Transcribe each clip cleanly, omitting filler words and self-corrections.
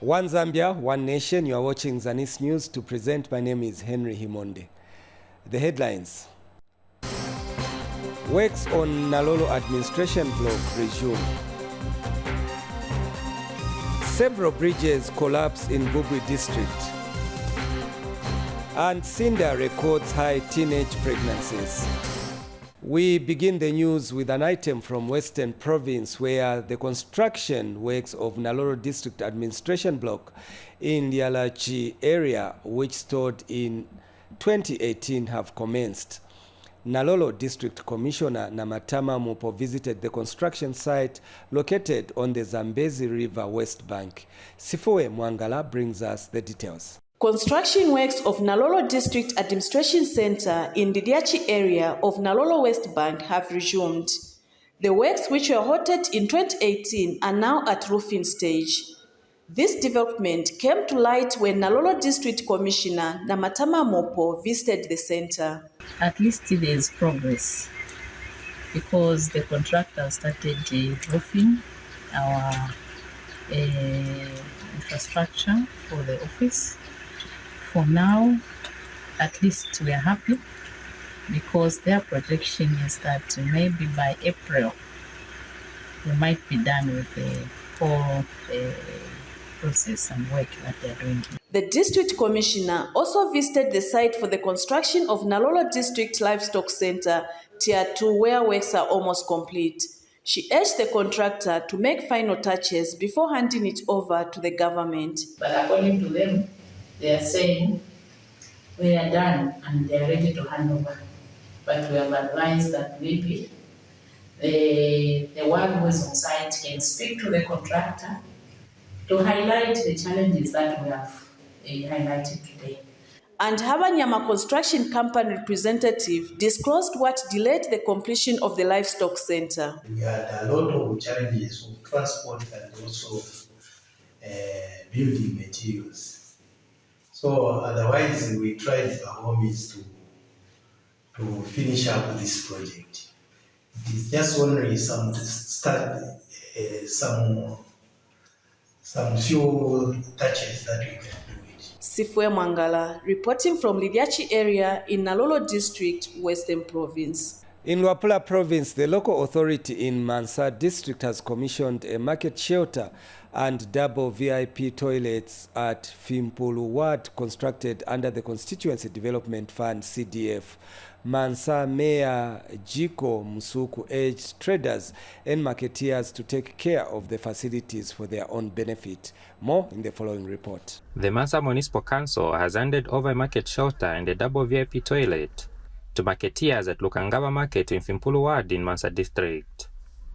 One Zambia, one nation. You are watching Zanis News. To present, my name is Henry Himonde. The headlines. Works on Nalolo administration block resume. Several bridges collapse in Bubri district. And Sinda records high teenage pregnancies. We begin the news with an item from Western Province, where the construction works of Nalolo District Administration Block in Lyalachi area, which started in 2018, have commenced. Nalolo District Commissioner Namatama Mupo visited the construction site located on the Zambezi River West Bank. Sifoe Mwangala brings us the details. Construction works of Nalolo District Administration Center in the Lyalachi area of Nalolo West Bank have resumed. The works, which were halted in 2018, are now at roofing stage. This development came to light when Nalolo District Commissioner Namatama Mopo visited the center. At least there is progress because the contractor started roofing our infrastructure for the office. For now, at least we are happy because their projection is that maybe by April we might be done with the whole process and work that they are doing. The district commissioner also visited the site for the construction of Nalolo District Livestock Center, Tier 2, where works are almost complete. She urged the contractor to make final touches before handing it over to the government. But according to them, they are saying we are done and they are ready to hand over. But we have advised that maybe the one who is on site can speak to the contractor to highlight the challenges that we have highlighted today. And Habanyama Construction Company representative disclosed what delayed the completion of the livestock center. We had a lot of challenges with transport and also building materials. So otherwise we tried the homies to finish up this project. It is just only some few touches that we can do it. Sifoe Mwangala, reporting from Lyalachi area in Nalolo District, Western Province. In Luapula Province, the local authority in Mansa District has commissioned a market shelter and double VIP toilets at Fimpulu Ward, constructed under the Constituency Development Fund (CDF). Mansa Mayor Jiko Musuku urged traders and marketeers to take care of the facilities for their own benefit. More in the following report. The Mansa Municipal Council has handed over a market shelter and a double VIP toilet to marketeers at Lukangaba Market in Fimpulu Ward in Mansa District.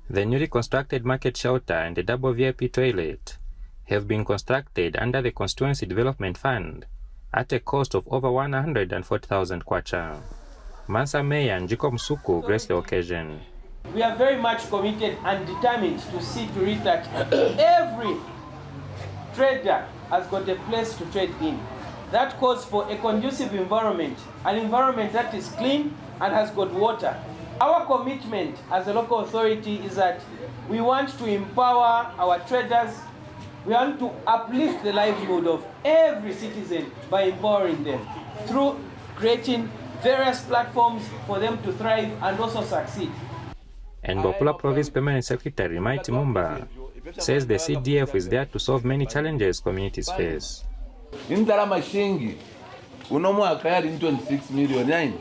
The newly constructed market shelter and the double VIP toilet have been constructed under the Constituency Development Fund at a cost of over 140,000 kwacha. Mansa Mayor Njiko Msuku graced the occasion. We are very much committed and determined to see to it that every trader has got a place to trade in. That calls for a conducive environment, an environment that is clean and has got water. Our commitment as a local authority is that we want to empower our traders. We want to uplift the livelihood of every citizen by empowering them through creating various platforms for them to thrive and also succeed. And Bopula Province Permanent Secretary Mighty Mumba says the CDF is there to solve many challenges communities face. Indara mashingi uno mwaka yali 26 million 9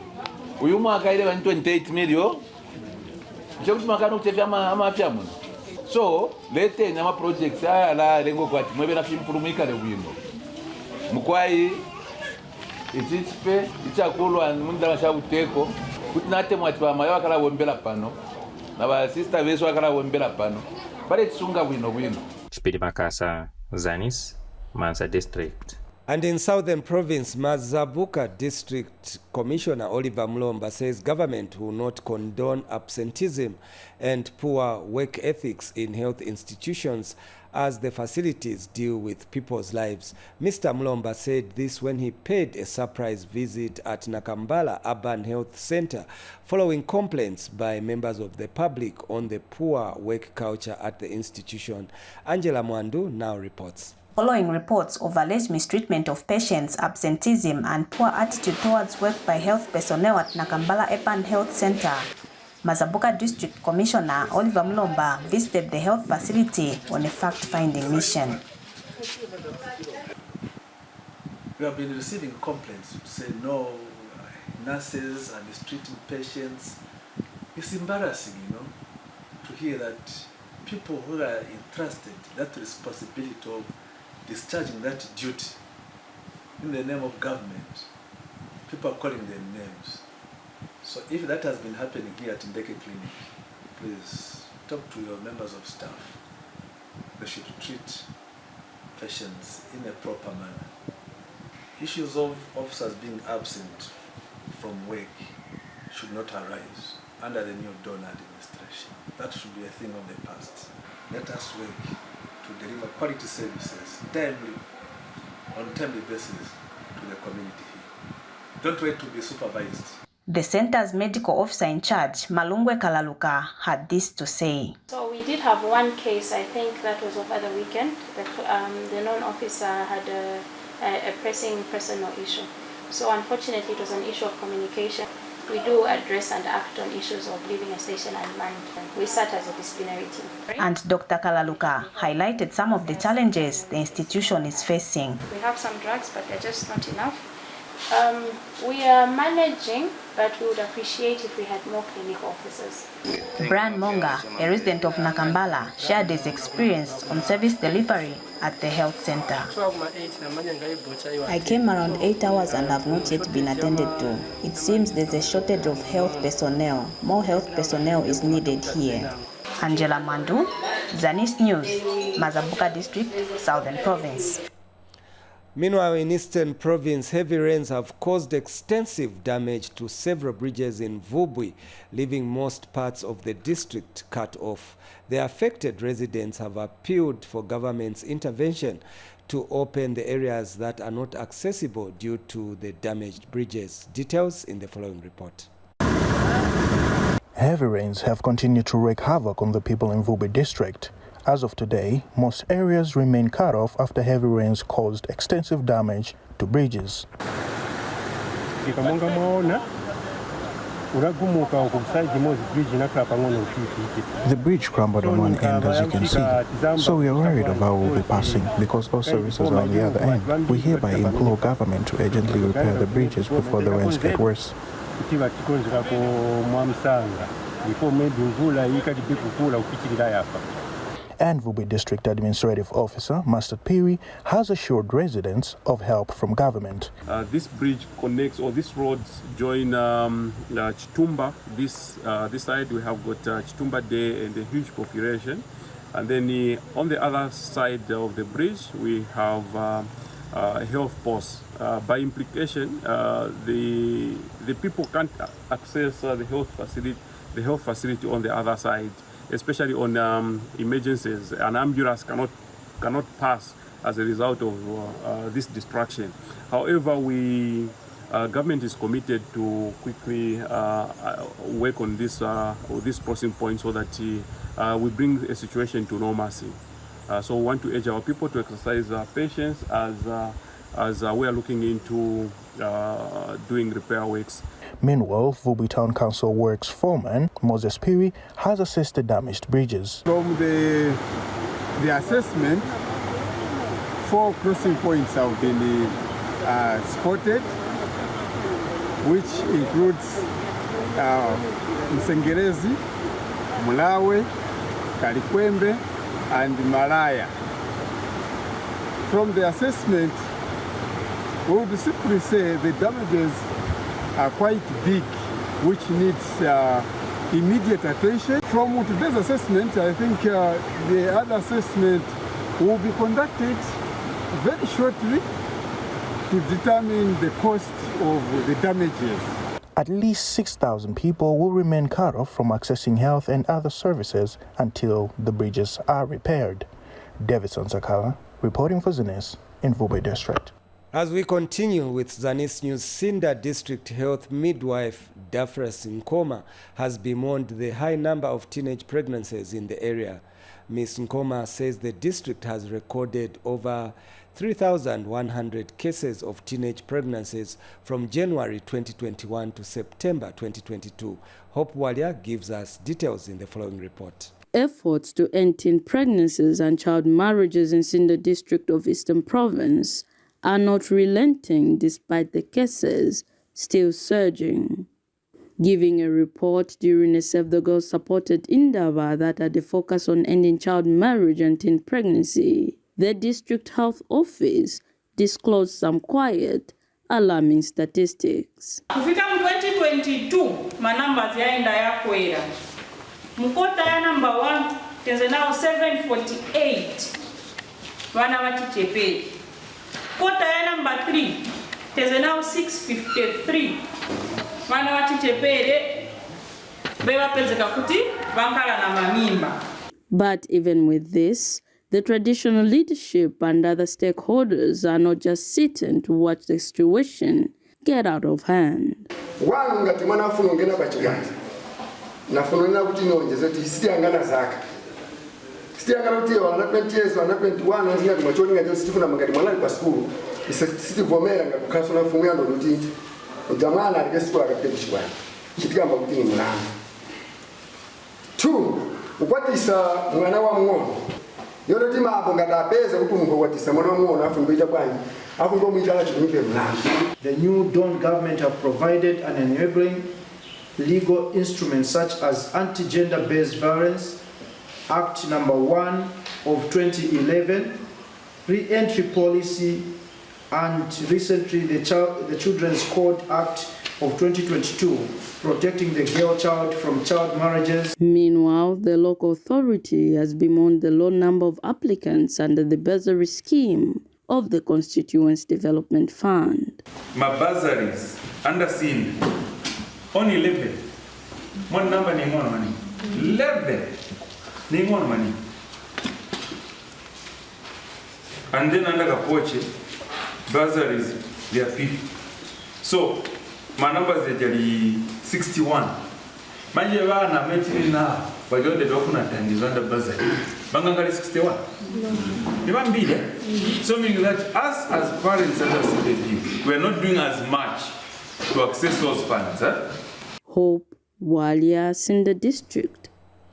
uyu mwaka ile 28 million chekuti makano kuchevya amafya muno so lete nyama projects aya la lengo kwati mwebe na improvemika le wino mkwai ichipe ichakulwa munda mashabuteko kuti nate mwati ba mayo akala wombela pano na ba sister beso akala wombela pano bare tsunga wino Chipidi Makasa, Zanis, Mansa District. And in Southern Province, Mazabuka District Commissioner Oliver Mlomba says government will not condone absenteeism and poor work ethics in health institutions as the facilities deal with people's lives. Mr. Mlomba said this when he paid a surprise visit at Nakambala Urban Health Center following complaints by members of the public on the poor work culture at the institution. Angela Mwandu now reports. following reports of alleged mistreatment of patients, absenteeism, and poor attitude towards work by health personnel at Nakambala Epan Health Center. Mazabuka District Commissioner Oliver Mlomba visited the health facility on a fact-finding mission. We have been receiving complaints to say no, nurses are mistreating patients. It's embarrassing, to hear that people who are entrusted that responsibility of discharging that duty in the name of government, people are calling them names. So if that has been happening here at Ndeke Clinic, please talk to your members of staff. They should treat patients in a proper manner. Issues of officers being absent from work should not arise under the new donor administration. That should be a thing of the past. Let us work to deliver quality services on a timely basis to the community here. Don't wait to be supervised. The center's medical officer in charge, Malungwe Kalaluka, had this to say. So we did have one case, I think that was over the weekend. The non-officer had a pressing personal issue. So unfortunately it was an issue of communication. We do address and act on issues of leaving a station unmanned. We sat as a disciplinary team. And Dr. Kalaluka highlighted some of the challenges the institution is facing. We have some drugs, but they're just not enough. We are managing, but we would appreciate if we had more clinical officers. Brian Monga, a resident of Nakambala, shared his experience on service delivery at the health center. I came around 8 hours and have not yet been attended to. It seems there's a shortage of health personnel. More health personnel is needed here. Angela Mandu, Zanis News, Mazabuka District, Southern Province. Meanwhile, in Eastern Province, heavy rains have caused extensive damage to several bridges in Vubwi, leaving most parts of the district cut off. The affected residents have appealed for government's intervention to open the areas that are not accessible due to the damaged bridges. Details in the following report. Heavy rains have continued to wreak havoc on the people in Vubwi district. As of today, most areas remain cut off after heavy rains caused extensive damage to bridges. The bridge crumbled on one end, as you can see, so we are worried of how we'll be passing because all services are on the other end. We hereby implore government to urgently repair the bridges before the rains get worse. And Vubwi District Administrative Officer Master Piri has assured residents of help from government. This bridge connects, or these roads join Chitumba. This side we have got Chitumba Day and a huge population. And then on the other side of the bridge we have a health post. By implication, the people can't access the health facility on the other side, especially on emergencies. An ambulance cannot pass as a result of this distraction. However, government is committed to quickly work on this crossing point so that we bring a situation to normalcy. So we want to urge our people to exercise patience as we are looking into doing repair works. Meanwhile, Vubwi Town Council Works foreman Moses Piri has assessed the damaged bridges. From the assessment, 4 crossing points have been spotted, which includes Msengerezi, Mulawe, Kalikwembe, and Malaya. From the assessment, we would simply say the damages are quite big, which needs immediate attention. From today's assessment, I think the other assessment will be conducted very shortly to determine the cost of the damages. At least 6,000 people will remain cut off from accessing health and other services until the bridges are repaired. Davidson Sakala, reporting for Zanis in Vubwi District. As we continue with Zanis News, Sinda District Health Midwife Dafras Nkoma has bemoaned the high number of teenage pregnancies in the area. Ms. Nkoma says the district has recorded over 3,100 cases of teenage pregnancies from January 2021 to September 2022. Hope Walia gives us details in the following report. Efforts to end teen pregnancies and child marriages in Sinda District of Eastern Province are not relenting despite the cases still surging. Giving a report during a Save the Girls supported endeavor that had a focus on ending child marriage and teen pregnancy, the district health office disclosed some quiet, alarming statistics. Kufika mu 2022 manambas yaenda yakwera. Mukota ya number 1 tenze nao 748 wana wachichepeli. Kota ya number 3 tenze nao 653 wana wachichepele beba pezeka kuti bankala na mamimba. But even with this, the traditional leadership and other stakeholders are not just sitting to watch the situation get out of hand. Wangu ngati mwana afuno ngena pachiganza. Nafuno nina kuti nionjeze kuti sitiangana zaka. Sitiangana kuti wana 20 years, wana 21, wana kumachoni ngati sitifuna mangati mwana kwa school. Sitivomera ngakukaso na fumu yando kuti jamana alike school akapekishwa. Chitikamba kuti ni mwana. 2. Ukwatisa mwana wa mwono. Yodo tima hapo ngatapeza kuti mungu kwatisa mwana wa mwono afu ngoita kwani. Afu ngo mwitala chinipe mwana. The new Dawn government have provided an enabling legal instruments such as Anti-Gender-Based Violence Act number 1 of 2011, Re-Entry Policy, and recently the Children's Code Act of 2022, protecting the girl child from child marriages. Meanwhile, the local authority has bemoaned the low number of applicants under the bursary scheme of the Constituents Development Fund. My bursaries under scene only 11. One number ni more money. 11 ni more money. And then under Kapoche, bursaries they are 50. So my numbers are 61. Manje wana metri na bajo de document and is under bursary. Bangangali 61. Even bigger. So meaning that us as parents under CDP, we are not doing as much to access those funds. Hope Walia, Sinda District,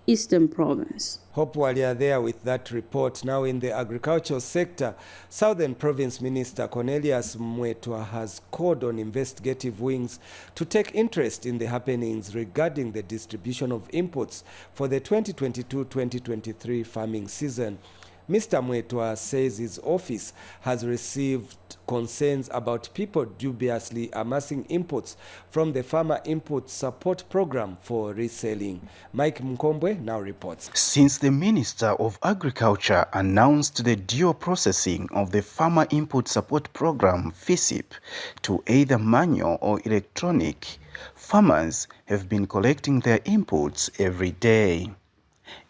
Eastern Province. Hope Walia there with that report. Now in the agricultural sector, Southern Province Minister Cornelius Mwetwa has called on investigative wings to take interest in the happenings regarding the distribution of inputs for the 2022-2023 farming season. Mr. Mwetwa says his office has received concerns about people dubiously amassing inputs from the Farmer Input Support Program for reselling. Mike Mkombwe now reports. Since the Minister of Agriculture announced the dual processing of the Farmer Input Support Program FISIP to either manual or electronic, farmers have been collecting their inputs every day.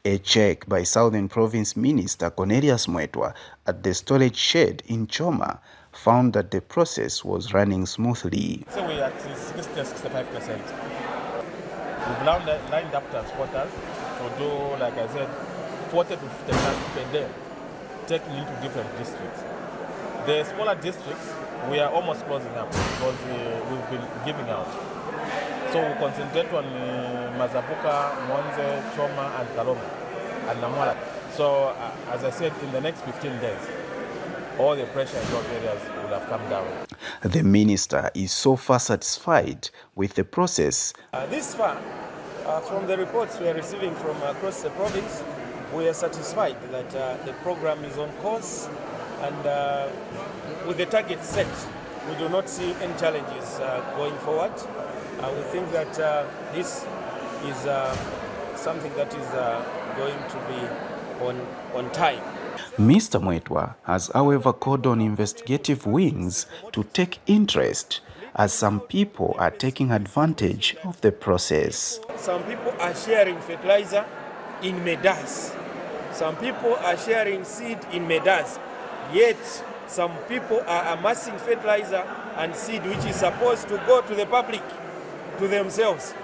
A check by Southern Province Minister Cornelius Mwetwa at the storage shed in Choma found that the process was running smoothly. So we're at 60-65%. We've now lined up transporters to do, like I said, 40 to 50 tons per day, taking into different districts. The smaller districts, we are almost closing up because we've been giving out. So we concentrate on Mazabuka, Monze, Choma, and Kaloma, and Namwala. So as I said, in the next 15 days, all the pressure in those areas will have come down. The minister is so far satisfied with the process. This far, from the reports we are receiving from across the province, we are satisfied that the program is on course, and with the target set, we do not see any challenges going forward. We think that this is something that is going to be on time. Mr. Mwetwa has, however, called on investigative wings to take interest, as some people are taking advantage of the process. Some people are sharing fertilizer in medas. Some people are sharing seed in medas. Yet some people are amassing fertilizer and seed which is supposed to go to the public, to themselves.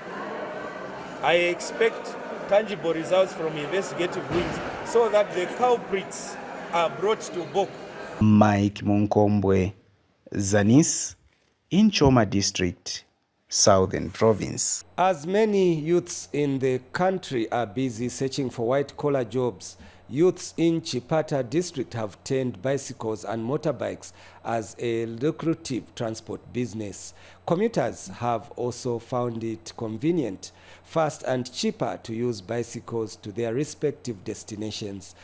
I expect tangible results from investigative wings so that the culprits are brought to book. Mike Munkombwe, Zanis, in Choma District, Southern Province. As many youths in the country are busy searching for white-collar jobs, youths in Chipata District have turned bicycles and motorbikes as a lucrative transport business. Commuters have also found it convenient, fast and cheaper to use bicycles to their respective destinations.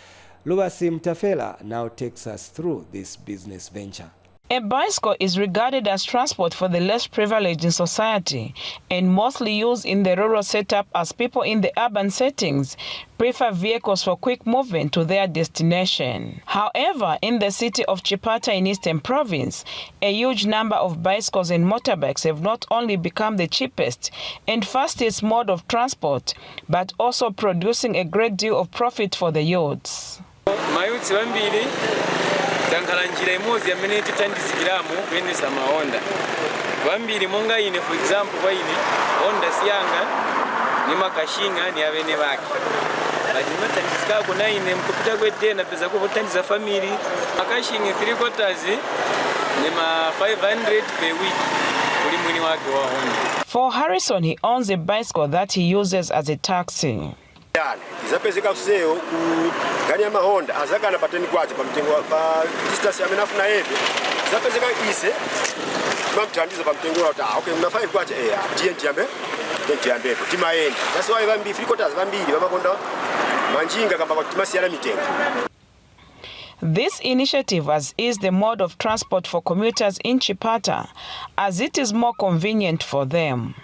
Lubasim Tafela now takes us through this business venture. A bicycle is regarded as transport for the less privileged in society and mostly used in the rural setup as people in the urban settings prefer vehicles for quick movement to their destination. However, in the city of Chipata in Eastern Province, a huge number of bicycles and motorbikes have not only become the cheapest and fastest mode of transport, but also producing a great deal of profit for the youths. Tankalanjira imozi ya minute tandizigiramu kwendesa mahonda bambiri monga ine for example kwa ine honda siyanga ni makashinga ni abene baki badima tandizikako na ine mkupita kwete na pesa kwa tandiza family makashinga 3 quarters ni ma 500 per week ulimwini wake wa Honda. For Harrison, he owns a bicycle that he uses as a taxi. Izapezeka kuseo ku gani ya mahonda azaka na pateni kwache pa mtengo pa distance ya menafu na yebe izapezeka ise tumamtandiza pa mtengo wa ta okay mna 5 kwache tiambe timaenda that's why bambi 3 quarters bambili bamakonda manjinga kamba kwa timasiana mitengo. This initiative has eased the mode of transport for commuters in Chipata as it is more convenient for them.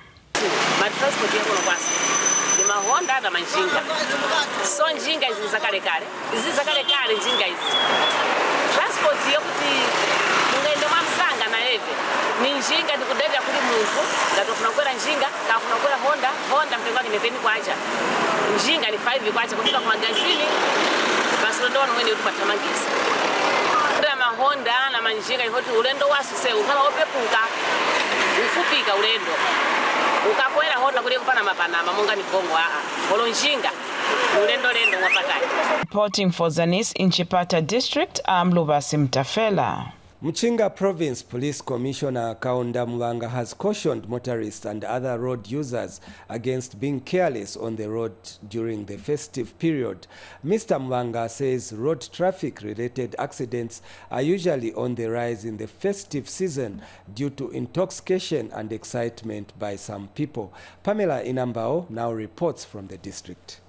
Honda na manjinga. So njinga izi zakale kale njinga izi. Transport yokuti ngende mamsanga na eve. Ni njinga ndikudega kuli muntu, ngatofuna kwera njinga, kafuna kwera Honda mtengo wake ni 10 kwacha. Njinga ni 5 kwacha kufika kwa magazini. Basi ndo mwene utupata magisi. Kama Honda na manjinga ifoti ulendo wasu se ukala opepuka. Ufupika ulendo. Ukakwera Honda kule kupana mapanama munga ni Kongo Olonjinga ulendo wapatani. Reporting for Zanis in Chipata District, I'm Lubasim Tafela. Mchinga Province Police Commissioner Kaunda Mwanga has cautioned motorists and other road users against being careless on the road during the festive period. Mr. Mwanga says road traffic-related accidents are usually on the rise in the festive season due to intoxication and excitement by some people. Pamela Inambao now reports from the district.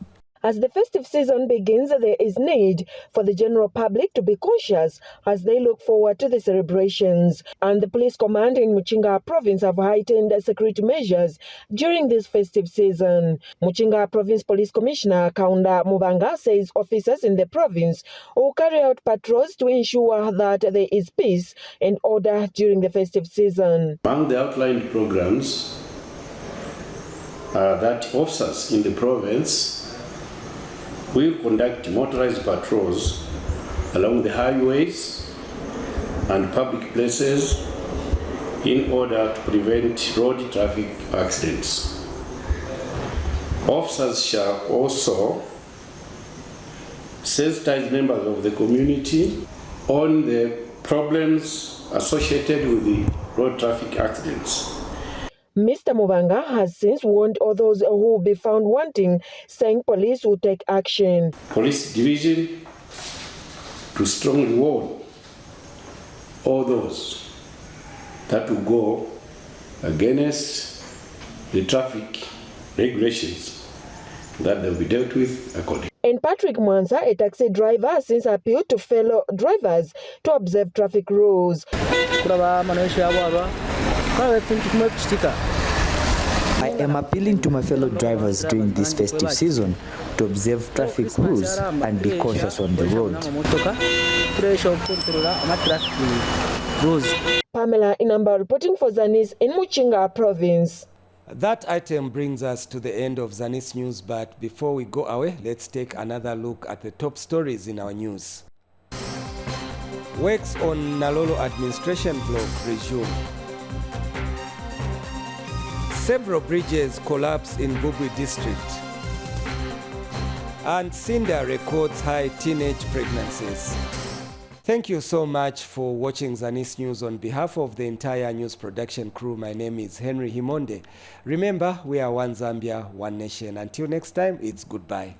As the festive season begins, there is need for the general public to be conscious as they look forward to the celebrations. And the police command in Mchinga Province have heightened security measures during this festive season. Mchinga Province Police Commissioner Kaunda Mubanga says officers in the province will carry out patrols to ensure that there is peace and order during the festive season. Among the outlined programs are that officers in the province will conduct motorized patrols along the highways and public places in order to prevent road traffic accidents. Officers shall also sensitize members of the community on the problems associated with the road traffic accidents. Mr. Mubanga has since warned all those who will be found wanting, saying police will take action. Police division to strongly warn all those that will go against the traffic regulations, that they'll be dealt with accordingly. And Patrick Mwanza, a taxi driver, has since appealed to fellow drivers to observe traffic rules. I am appealing to my fellow drivers during this festive season to observe traffic rules and be cautious on the road. Pamela Inamba reporting for Zanis in Mchinga Province. That item brings us to the end of Zanis News, but before we go away, let's take another look at the top stories in our news. Works on Nalolo administration block resume. Several bridges collapse in Bubri district. And Sinda records high teenage pregnancies. Thank you so much for watching Zanis News. On behalf of the entire news production crew, my name is Henry Himonde. Remember, we are one Zambia, one nation. Until next time, it's goodbye.